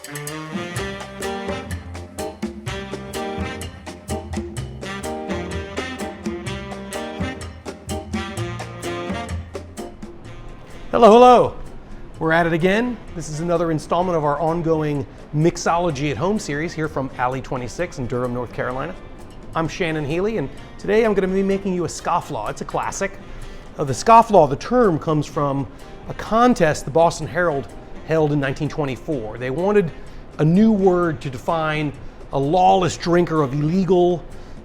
Hello, hello. We're at it again. This is another installment of our ongoing Mixology at Home series here from Alley 26 in Durham, North Carolina. I'm Shannon Healy, and today I'm going to be making you a Scofflaw. It's a classic. The Scofflaw, the term, comes from a contest the Boston Herald held in 1924. They wanted a new word to define a lawless drinker of illegal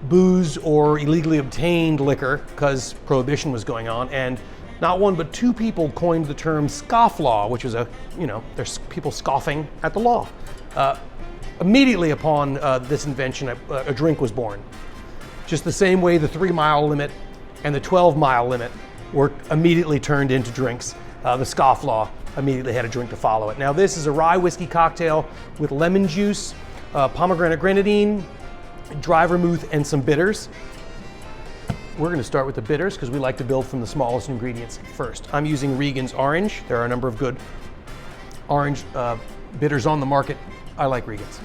booze or illegally obtained liquor, because Prohibition was going on, and not one but two people coined the term Scofflaw, which is there's people scoffing at the law. Immediately upon this invention, a drink was born. Just the same way the 3-mile limit and the 12-mile limit were immediately turned into drinks. The Scofflaw immediately had a drink to follow it. Now this is a rye whiskey cocktail with lemon juice, pomegranate grenadine, dry vermouth, and some bitters. We're going to start with the bitters because we like to build from the smallest ingredients first. I'm using Regan's Orange. There are a number of good orange bitters on the market. I like Regan's.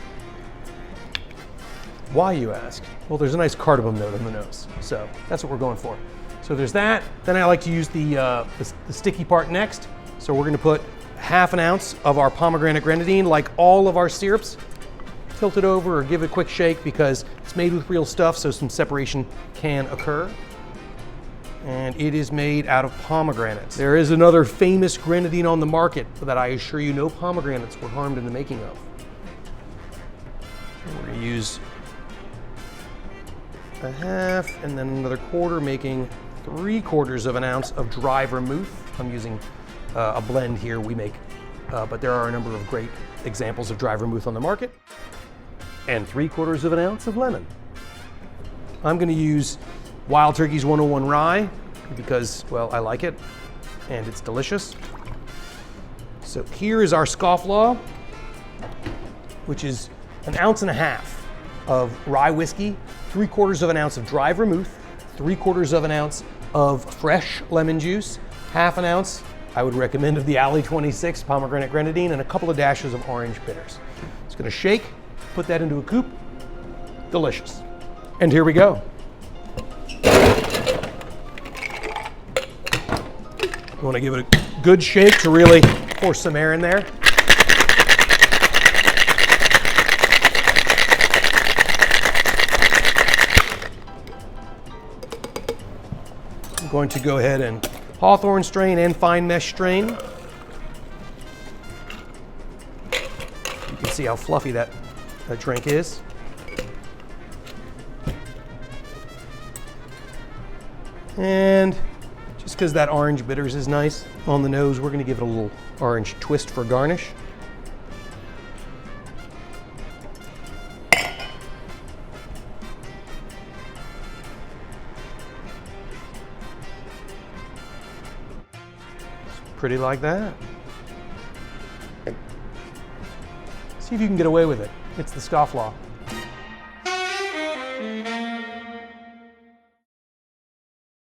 Why, you ask? Well, there's a nice cardamom note on the nose, so that's what we're going for. So there's that. Then I like to use the sticky part next. So we're going to put ½ ounce of our pomegranate grenadine, like all of our syrups. Tilt it over or give it a quick shake because it's made with real stuff, so some separation can occur. And it is made out of pomegranates. There is another famous grenadine on the market that I assure you no pomegranates were harmed in the making of. And we're going to use a half and then another quarter, making 3/4 of an ounce of dry vermouth. I'm using a blend here we make, but there are a number of great examples of dry vermouth on the market. And 3/4 of an ounce of lemon. I'm going to use Wild Turkey's 101 rye because, well, I like it and it's delicious. So here is our Scofflaw, which is 1.5 ounces of rye whiskey, 3/4 of an ounce of dry vermouth, 3/4 of an ounce of fresh lemon juice, ½ ounce, I would recommend, of the Alley 26 pomegranate grenadine, and a couple of dashes of orange bitters. It's going to shake. Put that into a coupe. Delicious. And here we go. You want to give it a good shake to really force some air in there. I'm going to go ahead and Hawthorne strain and fine mesh strain. You can see how fluffy that drink is. And just because that orange bitters is nice on the nose, we're going to give it a little orange twist for garnish. Pretty like that. See if you can get away with it. It's the Scofflaw.